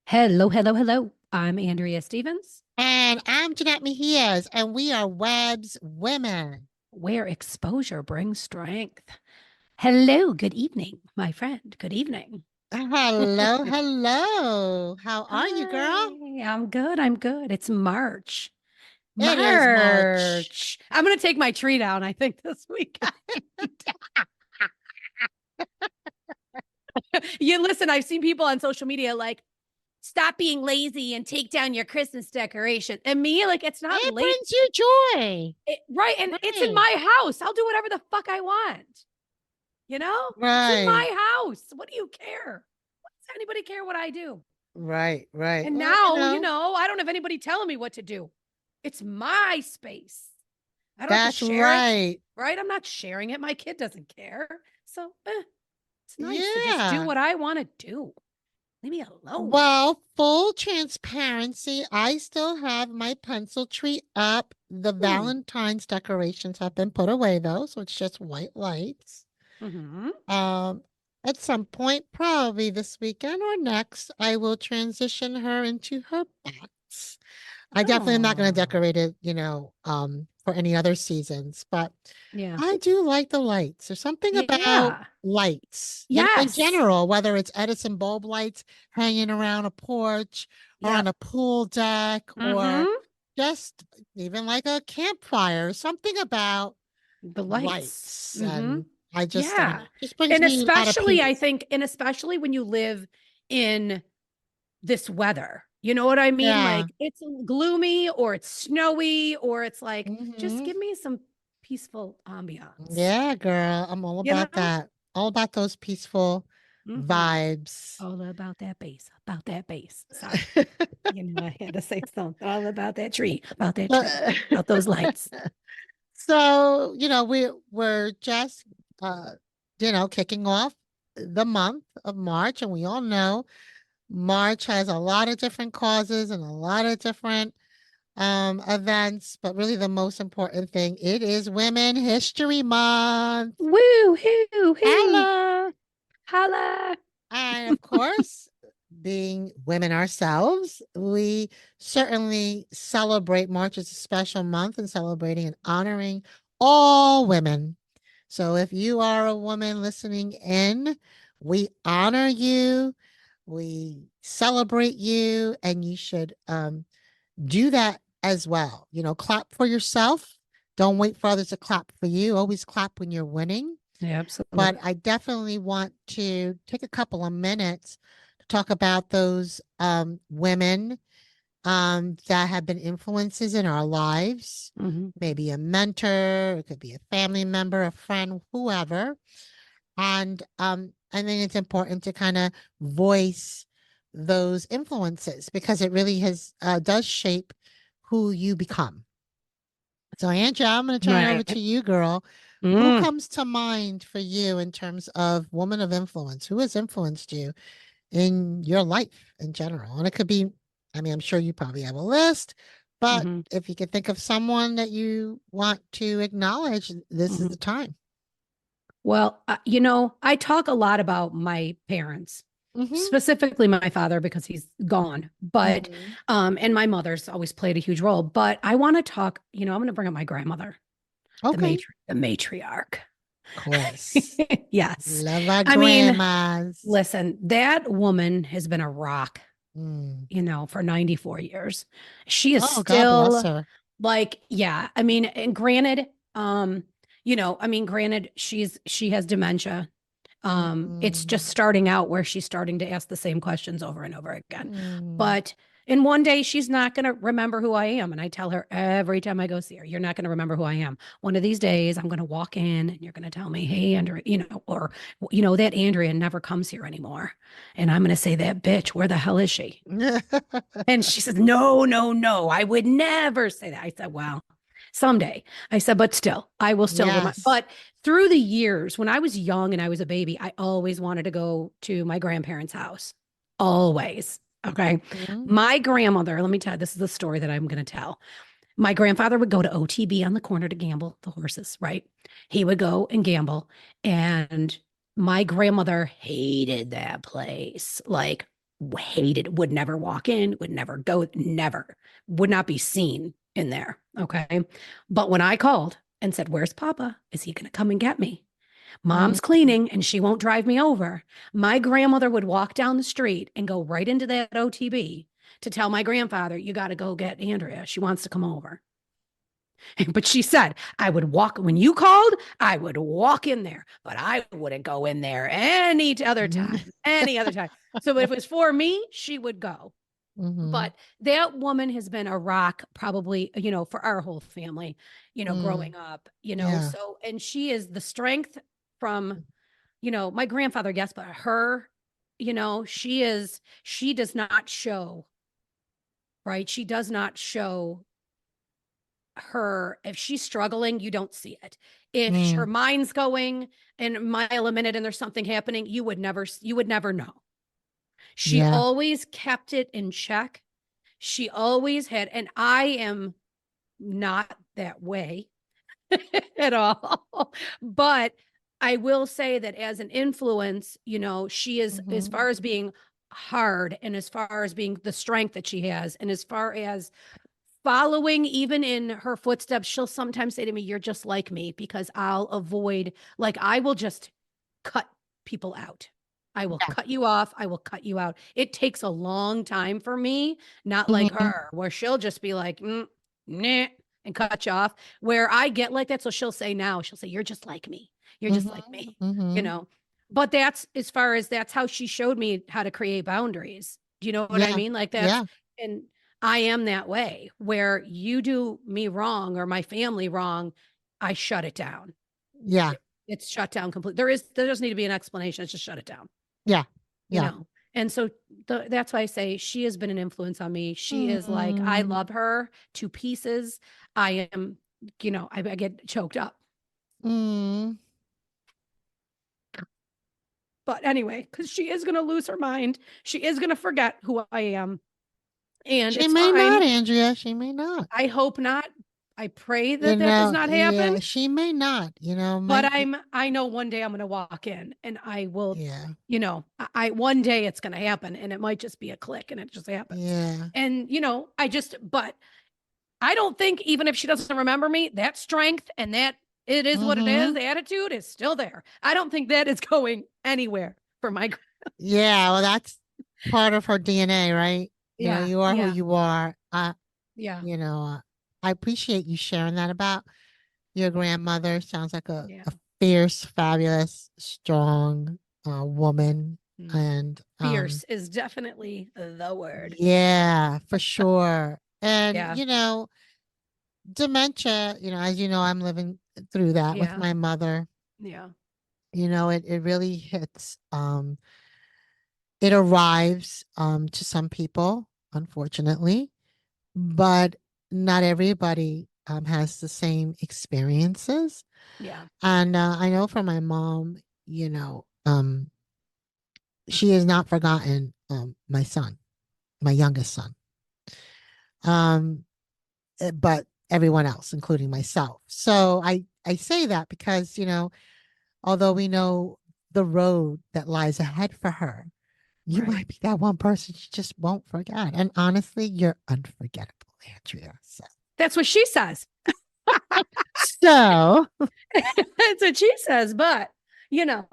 Hello, hello, hello. I'm Andrea Stevens, And I'm Jeanette Mejias, and we are Web's Women. where exposure brings strength. Hello, good evening, my friend. Good evening. Hello, hello. How are you, girl? Hi, I'm good. I'm good. It's March. It is March. March. I'm going to take my tree down, I think, this weekend. You listen, I've seen people on social media like, stop being lazy and take down your Christmas decoration. And me, like, it's not It late. brings you joy. Right. And it's in Right, my house. I'll do whatever the fuck I want. It's in right, my house. What do you care? What does anybody care what I do? right. And Well, now, I don't have anybody telling me what to do. It's my space. I don't have to that's share it, right. right? I'm not sharing it. My kid doesn't care. So it's nice to just do Yeah. what I want to do. Leave me alone. Well, full transparency, I still have my pencil tree up. The Hmm. Valentine's decorations have been put away, though, so it's just white lights. Mm-hmm. Um, at some point, probably this weekend or next, I will transition her into her box. I definitely am not going to Oh, decorate it, for any other seasons, but yeah. I do like the lights. There's something about Yeah. lights, in Yes. general, whether it's Edison bulb lights hanging around a porch or on Yep. a pool deck or Mm-hmm. just even like a campfire, something about The lights. lights. Mm-hmm. And I don't know, Yeah. just brings me a lot of I peace. think, and especially when you live in this weather, you know what I mean? Yeah. Like it's gloomy or it's snowy or it's like, just Hmm. give me some peaceful ambiance, Yeah, girl. I'm all you about know? that. All about those peaceful Mm-hmm. vibes. All about that bass, about that bass. Sorry. I had to say something all about that tree, about that tree, about those lights. So, we're just uh, kicking off the month of March, and we all know March has a lot of different causes and a lot of different events, but really the most important thing, it is Women History Month. Woo, hoo, hoo. Hello. Holla. And of course, being women ourselves, we certainly celebrate March as a special month and celebrating and honoring all women. So if you are a woman listening in, we honor you, we celebrate you, and you should do that as well. Clap for yourself. Don't wait for others to clap for you. Always clap when you're winning. Yeah, But absolutely. I definitely want to take a couple of minutes to talk about those women that have been influences in our lives. Mm-hmm. Maybe a mentor, it could be a family member, a friend, whoever. And I think it's important to kind of voice those influences because it really has does shape who you become. So, Andrea, I'm going to turn it over to Right. you, girl. Who Mm. comes to mind for you in terms of woman of influence? Who has influenced you in your life in general? And it could be, I mean, I'm sure you probably have a list, but Mm-hmm. if you could think of someone that you want to acknowledge, this is Mm-hmm. the time. Well, I talk a lot about my parents, Mm-hmm. specifically my father because he's gone, but Mm-hmm. and my mother's always played a huge role. But I want to talk. I'm going to bring up my grandmother, Okay. the matriarch. Of course. Yes, Love our I mean, grandmas. listen, that woman has been a rock, Mm. for 94 years. She is Oh, God bless still her. like, yeah. I mean, and granted, granted, she has dementia. It's just Mm. starting out where she's starting to ask the same questions over and over again. Mm. But in one day, she's not going to remember who I am. And I tell her every time I go see her, you're not going to remember who I am. One of these days, I'm going to walk in and you're going to tell me, hey, Andrea, or, that Andrea never comes here anymore. And I'm going to say, that bitch, where the hell is she? And she says, no, no, no, I would never say that. I said, well, someday. I said, but still, I will still remind. Yes. But through the years, when I was young and I was a baby, I always wanted to go to my grandparents' house. Always. Okay. Mhm. My grandmother, let me tell you, this is the story that I'm going to tell. My grandfather would go to OTB on the corner to gamble the horses, right? He would go and gamble. And my grandmother hated that place. Like, hated, would never walk in, would never go, never, would not be seen in there. Okay. But when I called and said, "Where's Papa? Is he going to come and get me?" Mm, Mom's cleaning and she won't drive me over. My grandmother would walk down the street and go right into that OTB to tell my grandfather, "You got to go get Andrea. She wants to come over." But she said, "I would walk when you called, I would walk in there, but I wouldn't go in there mm, any other time." So if it was for me, she would go. mhm, But that woman has been a rock probably, for our whole family, mm, growing up, yeah. so, and she is the strength from, my grandfather, yes, but her, she does not show, right? She does not show her, if she's struggling, you don't see it. If her Mm, mind's going and a mile a minute and there's something happening, you would never know. She yeah. always kept it in check. She always had, and I am not that way at all. But I will say that as an influence, she is, as Mhm, far as being hard and as far as being the strength that she has, and as far as following even in her footsteps, she'll sometimes say to me, "You're just like me," because I'll avoid, like, I will just cut people out. I will yeah. cut you off. I will cut you out. It takes a long time for me, not like Mhm, her, where she'll just be like, nah, and cut you off. Where I get like that. So she'll say, "You're just like me. You're just like mhm, me," you mhm. know. But that's as far as that's how she showed me how to create boundaries. Do you know what I Yeah, mean? Like that's, yeah, and I am that way where you do me wrong or my family wrong, I shut it down. yeah, It's shut down completely. There doesn't need to be an explanation. It's just shut it down, yeah, you yeah. know? And so that's why I say she has been an influence on me. She is like, I Mm, love her to pieces. I am, I get choked up. mm. But anyway, because she is going to lose her mind. She is going to forget who I am. And She it's may not, fine. Andrea. She may not. I hope not. I pray that that does not happen. Yeah, she may not, But might be, I know one day I'm going to walk in and I will, yeah, one day it's going to happen and it might just be a click and it just happens. yeah. And, but I don't think even if she doesn't remember me, that strength and that it is what it is, Mm-hmm. the attitude is still there. I don't think that is going anywhere for my, Yeah, well, that's part of her DNA, right? yeah, You are who yeah, you are. yeah, You know, I appreciate you sharing that about your grandmother. Sounds like yeah. a fierce, fabulous, strong woman. Mm. And Fierce is definitely the word. yeah, for sure. And Yeah, dementia, as you know, I'm living through that with yeah, my mother. yeah, It really hits it arrives to some people, unfortunately, but not everybody has the same experiences. yeah, And I know for my mom, she has not forgotten my son, my youngest son, um, but everyone else, including myself. So I say that because, although we know the road that lies ahead for her, you right. might be that one person she just won't forget. And honestly, you're unforgettable, Andrea. That's what she says. So That's what she says, but you know,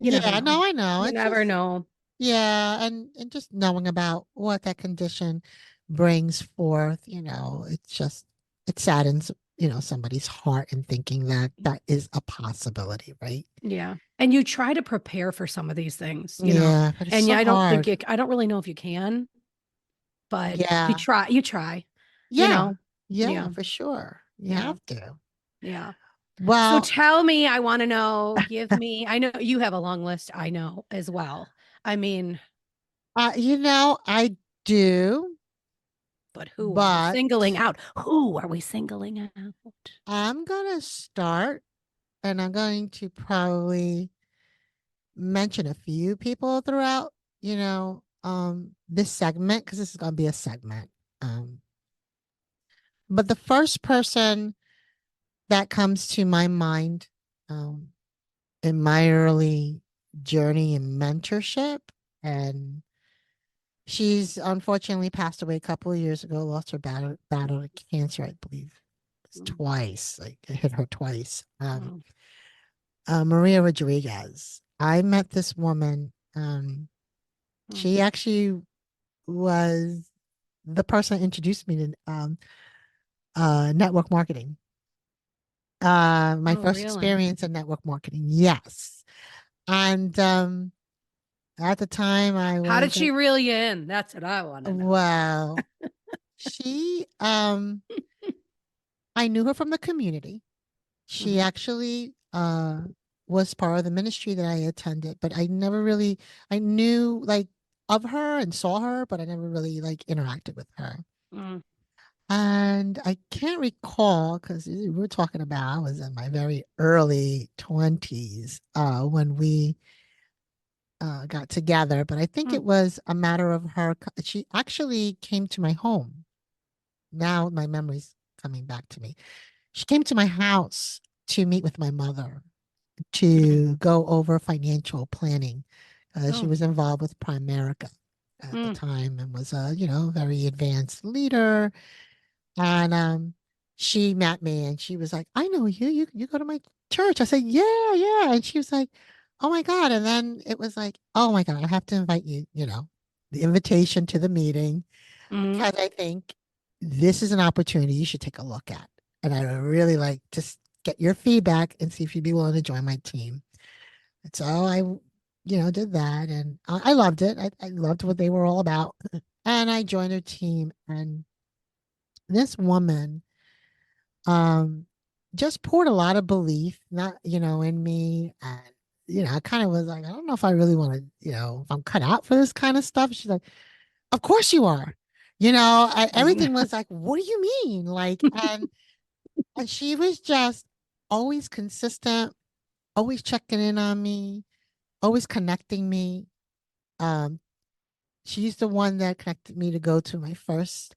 you never yeah, know. no, I know. You It's never just know. yeah, and just knowing about what that condition brings forth, it saddens, somebody's heart and thinking that that is a possibility, right? Yeah. And you try to prepare for some of these things, Yeah, but it's and so yeah, hard. I don't really know if you can, but Yeah. you try, you Yeah. know? Yeah, Yeah. for sure. You Yeah. have to. Yeah. So Well, tell me, I want to know, I know you have a long list, I know as well. I mean, I do, but who are we but singling out? Who are we singling out? I'm gonna start and I'm going to probably mention a few people throughout, this segment because this is going to be a segment. Um, but the first person that comes to my mind um, in my early journey in mentorship and She's unfortunately passed away a couple of years ago, lost her battle to cancer, I believe. It's Mm, twice. Like it hit her twice. mm, Maria Rodriguez. I met this woman. mm. She actually was the person that introduced me to network marketing. My Oh, first really? experience in network marketing. Yes. And at the time I How did was she reel you in? That's what I want to know. well, she I knew her from the community. She Hmm. actually was part of the ministry that I attended, but I never really I knew like of her and saw her, but I never really like interacted with her. Mm, And I can't recall because we were talking about I was in my very early 20s when we got together, but I think mm, it was a matter of her. She actually came to my home. Now my memory's coming back to me. She came to my house to meet with my mother mm. to go over financial planning. She Oh, was involved with Primerica at the mm, time and was a, very advanced leader. And she met me and she was like, I know you. You go to my church. I said, yeah, yeah. And she was like, oh my God. And then it was like, oh my God, I have to invite you, the invitation to the meeting mm. because I think this is an opportunity you should take a look at. And I would really like to get your feedback and see if you'd be willing to join my team. And so I, did that and I loved it. I loved what they were all about. And I joined her team. And this woman just poured a lot of belief, not, in me. And, I kind of was like, I don't know if I really want to, if I'm cut out for this kind of stuff. She's like, of course you are. Everything was like, what do you mean? Like, and she was just always consistent, always checking in on me, always connecting me. Um, she's the one that connected me to go to my first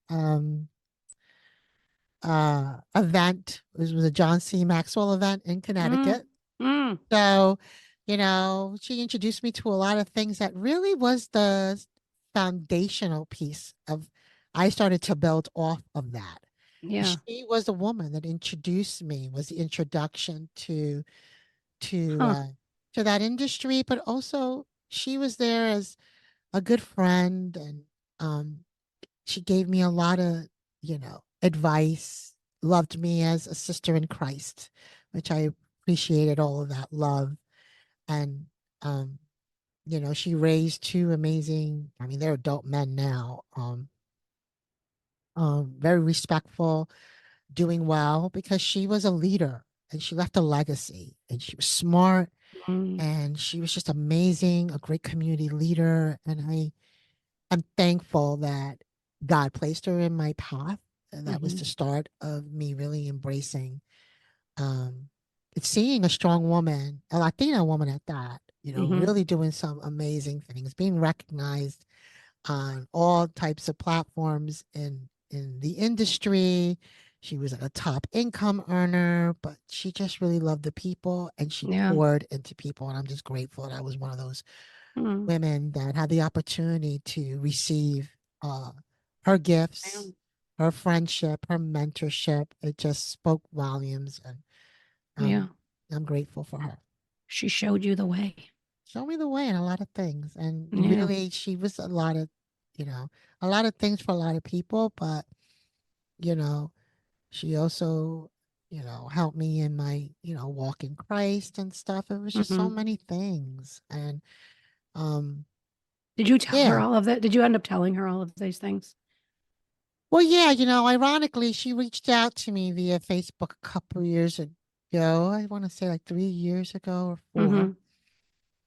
event. It was a John C. Maxwell event in Mm, Connecticut. mm. So, she introduced me to a lot of things that really was the foundational piece of I started to build off of that. Yeah. She was the woman that introduced me, was the introduction to Huh. that industry, but also she was there as a good friend and um she gave me a lot of, advice, loved me as a sister in Christ, which I appreciated all of that love. And um, she raised two amazing, I mean, they're adult men now, very respectful, doing well because she was a leader and she left a legacy and she was smart Mm, and she was just amazing, a great community leader. And I'm thankful that God placed her in my path. And that was hmm. the start of me really embracing um it's seeing a strong woman, a Latina woman at that, Hmm. really doing some amazing things, being recognized on all types of platforms in the industry. She was a top income earner, but she just really loved the people and she Yeah. poured into people. And I'm just grateful that I was one of those Mm. women that had the opportunity to receive uh, her Yeah. gifts, her friendship, her mentorship. It just spoke volumes, and Yeah. um, I'm grateful for her. She showed you the way. Show me the way in a lot of things, and Yeah. really, she was you know, a lot of things for a lot of people, but you know, she also, helped me in my, walk in Christ and stuff. It was just so Hmm. many things, and um, Did you tell her yeah. all of that? Did you end up telling her all of these things? Well, yeah, ironically, she reached out to me via Facebook a couple of years ago. I want to say like 3 years ago or four. Hmm.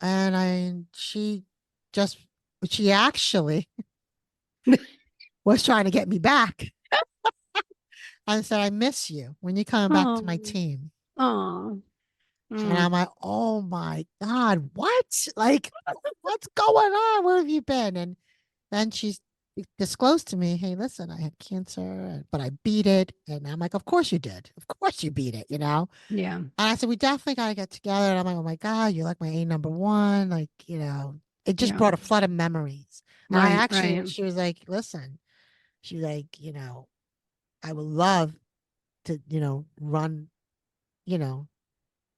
And just, she actually was trying to get me back and said, I miss you when you coming back to my Oh, team. oh, And I'm mm, like, oh my God, what? Like, what's going on? Where have you been? And then she's disclosed to me, hey, listen, I had cancer, but I beat it. And I'm like, of course you did. Of course you beat it. yeah. And I said, we definitely got to get together. And I'm like, oh my God, you're like my A number one. Like, it just Yeah. brought a flood of memories. And I Right. actually, Right. she was like, listen, she was like, I would love to, run, you know,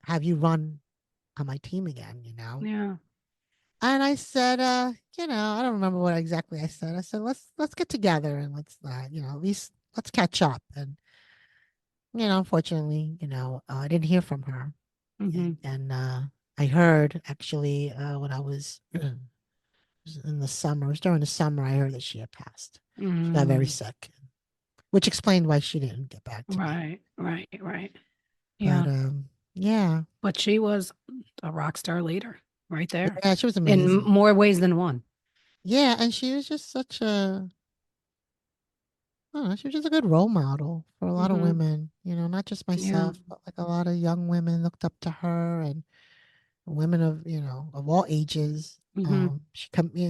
have you run on my team again. Yeah. And I said, I don't remember what exactly I said. I said, let's get together and let's, at least let's catch up. And, unfortunately, I didn't hear from her. Mm-hmm. And I heard actually when I was in the summer, it was during the summer, I heard that she had passed. She got very Mm. sick, which explained why she didn't get back to me. Right. Right. Right. But Yeah. yeah, But she was a rock star leader right there yeah, she was in amazing. more ways than one. Yeah, and she was just such a, I don't know, she was just a good role model for a lot of Mm-hmm. women, not just Yeah. myself, but like a lot of young women looked up to her and women of, of all ages. Mm-hmm.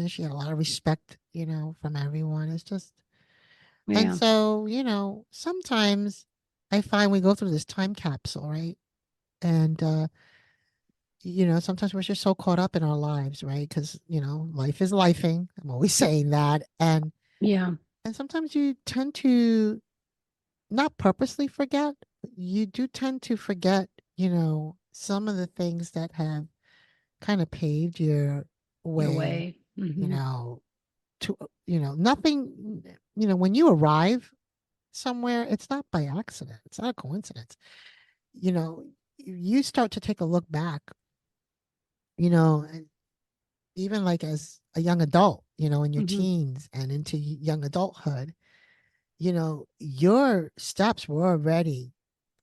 She had a lot of respect, from everyone. It's just, and Yeah. so, sometimes I find we go through this time capsule, right? And, sometimes we're just so caught up in our lives, right? Because, life is lifing. I'm always saying that. Yeah. And sometimes you tend to not purposely forget, but you do tend to forget, some of the things that have kind of paved your Your way, way. you Mm-hmm. know, to, nothing, when you arrive somewhere, it's not by accident. It's not a coincidence. You know, you start to take a look back, and even like as a young adult, in your Mm-hmm. teens and into young adulthood, your steps were already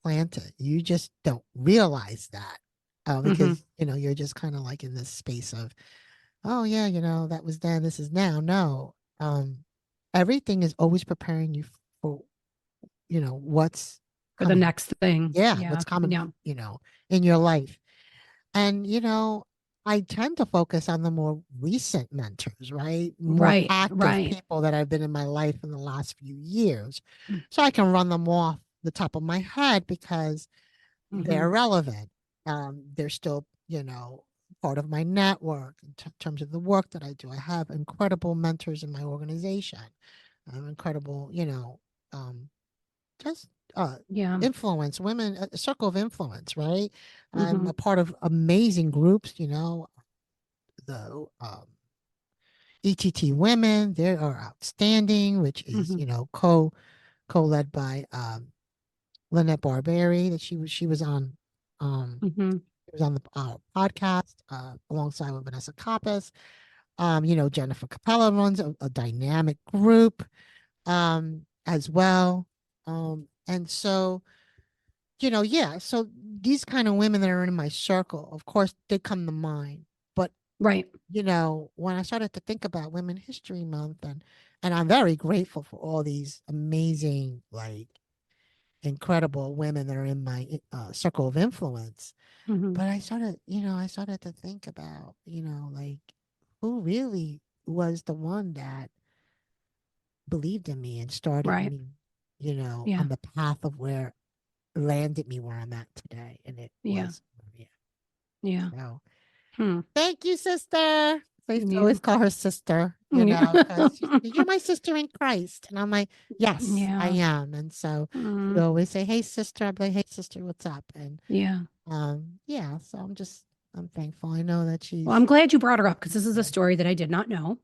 planted. You just don't realize that Mm-hmm. because, you're just kind of like in this space of, oh, yeah, that was then, this is now. No, everything is always preparing you for, what's For the coming. next thing. Yeah, Yeah. what's coming, Yeah. in your life. And, I tend to focus on the more recent mentors, right? More Right. active Right. people that have been in my life in the last few years. So I can run them off the top of my head because Mm-hmm. they're relevant. They're still, part of my network in terms of the work that I do. I have incredible mentors in my organization, incredible, um, just Yeah. influence women, a circle of influence, right? I'm Mm-hmm. a part of amazing groups, the ETT women, they are outstanding, which is, Mm-hmm. co-led by Lynette Barberi, that she was on Mm-hmm. she was on the podcast alongside with Vanessa Kappas. Jennifer Capella runs a dynamic group as well. And so, yeah, so these kind of women that are in my circle, of course, they come to mind. But, Right. when I started to think about Women History Month, and I'm very grateful for all these amazing, like incredible women that are in my circle of influence. Mm-hmm. But I started to think about, like who really was the one that believed in me and started Right. me, Yeah. on the path of where landed me where I'm at today. And it Yeah. was Maria. Yeah. So Hmm. thank you, sister. I used to Yeah. always call her sister, Yeah. because you're my sister in Christ. And I'm like, yes, I Yeah. am. And so she would Mm. always say, hey, sister. I'd be like, hey, sister, what's up? And Yeah. yeah, so I'm thankful. I know that Well, I'm she's glad you brought her up because this is a story that I did not know.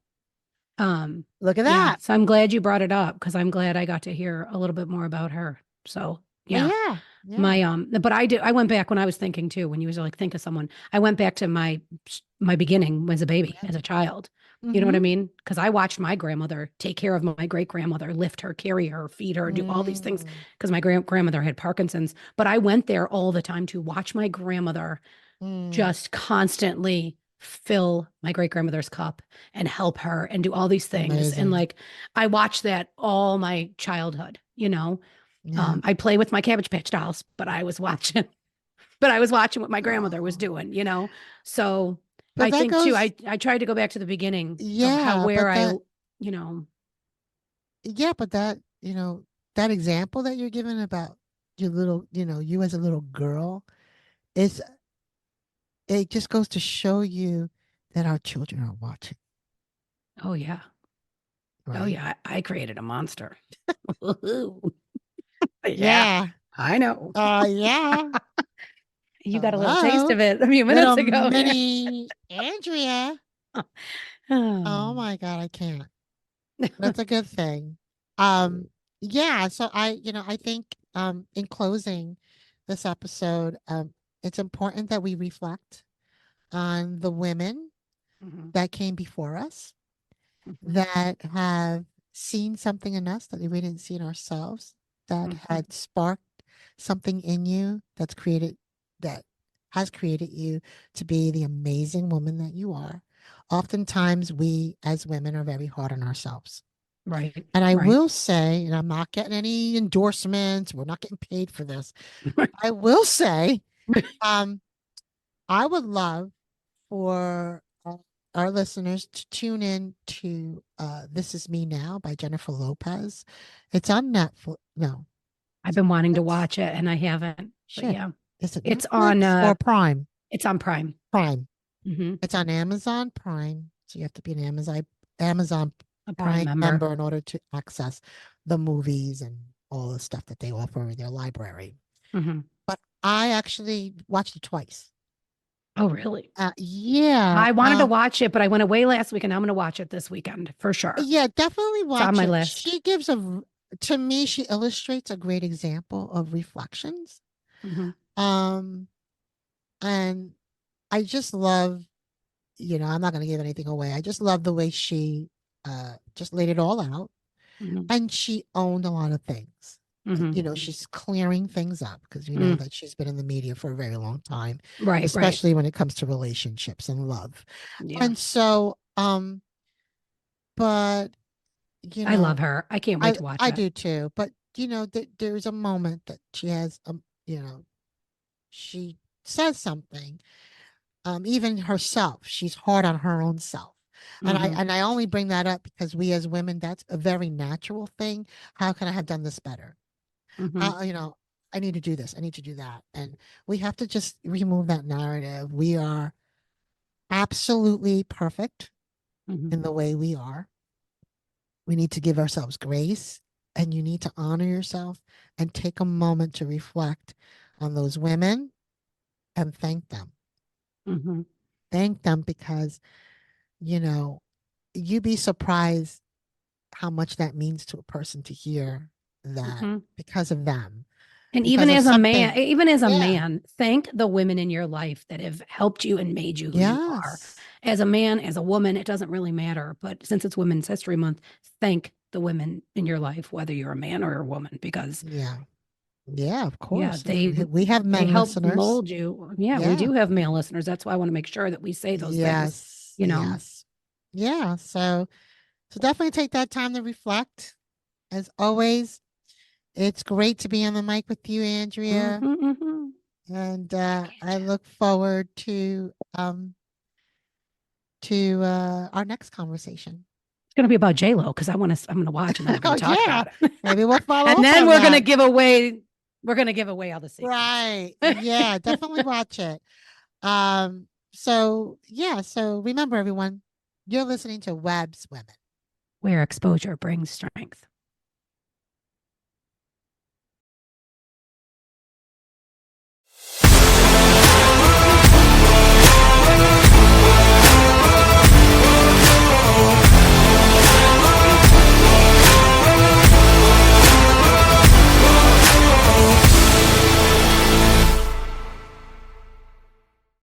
Um, look at yeah, that. so I'm glad you brought it up because I'm glad I got to hear a little bit more about her. So yeah, Yeah, yeah. but I went back when I was thinking too, when you was like, think of someone, I went back to my beginning as a baby, as a child. You know what I Mm-hmm. mean? Because I watched my grandmother take care of my great grandmother, lift her, carry her, feed her, do all these things Mm, because my grandmother had Parkinson's. But I went there all the time to watch my grandmother mm, just constantly fill my great grandmother's cup and help her and do all these things. And amazing. like, I watched that all my childhood. Yeah. I'd play with my Cabbage Patch dolls, but I was watching what my grandmother was Oh. doing. So But I that think too, goes, I tried to go back to the beginning of how, yeah, where but I, that, you know, yeah, but that, that example that you're giving about your little, you as a little girl, is it just goes to show you that our children are watching, Oh yeah. Oh right? yeah. I created a monster. Yeah, Yeah. I know. Yeah. You got a little taste Hello. of it a few minutes Little ago. Yeah. mini Andrea. Oh Oh. my God, I can't. That's a good thing. Um, yeah, so I think in closing this episode, it's important that we reflect on the women Mhm, that came before us mhm, that have seen something in us that we didn't see in ourselves, that mhm. had sparked something in you that has created you to be the amazing woman that you are. Oftentimes, we as women are very hard on ourselves. Right, And I right. will say, and I'm not getting any endorsements, we're not getting paid for this. I will say, um, I would love for our listeners to tune in to This Is Me Now by Jennifer Lopez. It's on Netflix. No, I've been wanting to Netflix. watch it and I haven't, but Shit. yeah, Is it it's on Netflix or Prime? it's on Prime. Prime. Hmm. It's on Amazon Prime. So you have to be an Amazon A Prime Prime member. member in order to access the movies and all the stuff that they offer in their library. Hmm. But I actually watched it twice. Oh, really? Yeah. I wanted to watch it, but I went away last week and I'm going to watch it this weekend for sure. Yeah, definitely It's on watch my it. list. She gives to me, she illustrates a great example of reflections. Hmm. Um, and I just love, I'm not going to give anything away. I just love the way she just laid it all out, Hmm. and she owned a lot of things. Hmm. She's clearing things up because we know Mm. that she's been in the media for a very long time, Right, right. especially when it comes to relationships and love. Yeah. And so, but you I love know, her. I can't wait I to watch I it. do too. But there's a moment that she has, she says something, even herself, she's hard on her own self. And I Hmm. and I only bring that up because we as women, that's a very natural thing. How can I have done this better? Hmm. I need to do this. I need to do that. And we have to just remove that narrative. We are absolutely perfect Hmm. in the way we are. We need to give ourselves grace, and you need to honor yourself and take a moment to reflect on those women and thank them. Hmm. Thank them because, you know, you'd be surprised how much that means to a person to hear that Hmm. because of them, And because of something. even as a Yeah. man, thank the women in your life that have helped you and made you who you are. Yes. As a man, as a woman, it doesn't really matter. But since it's Women's History Month, thank the women in your life, whether you're a man or a woman, because Yeah. Yeah, of yeah, course. We have they men help listeners. mold you. Yeah, we Yeah. do have male listeners. That's why I want to make sure that we say those things, Yes. you know. Yes. Yeah. So definitely take that time to reflect. As always, it's great to be on the mic with you, Hmm. Andrea. Hmm. And I look forward to our next conversation. It's going to be about J Lo because I'm going to watch and then we're going Oh to talk yeah. about it. Maybe we'll follow And up then on that. we're going to give away all the secrets. Right. Yeah, definitely watch it. So yeah, so remember everyone, you're listening to Web's Women. Where exposure brings strength.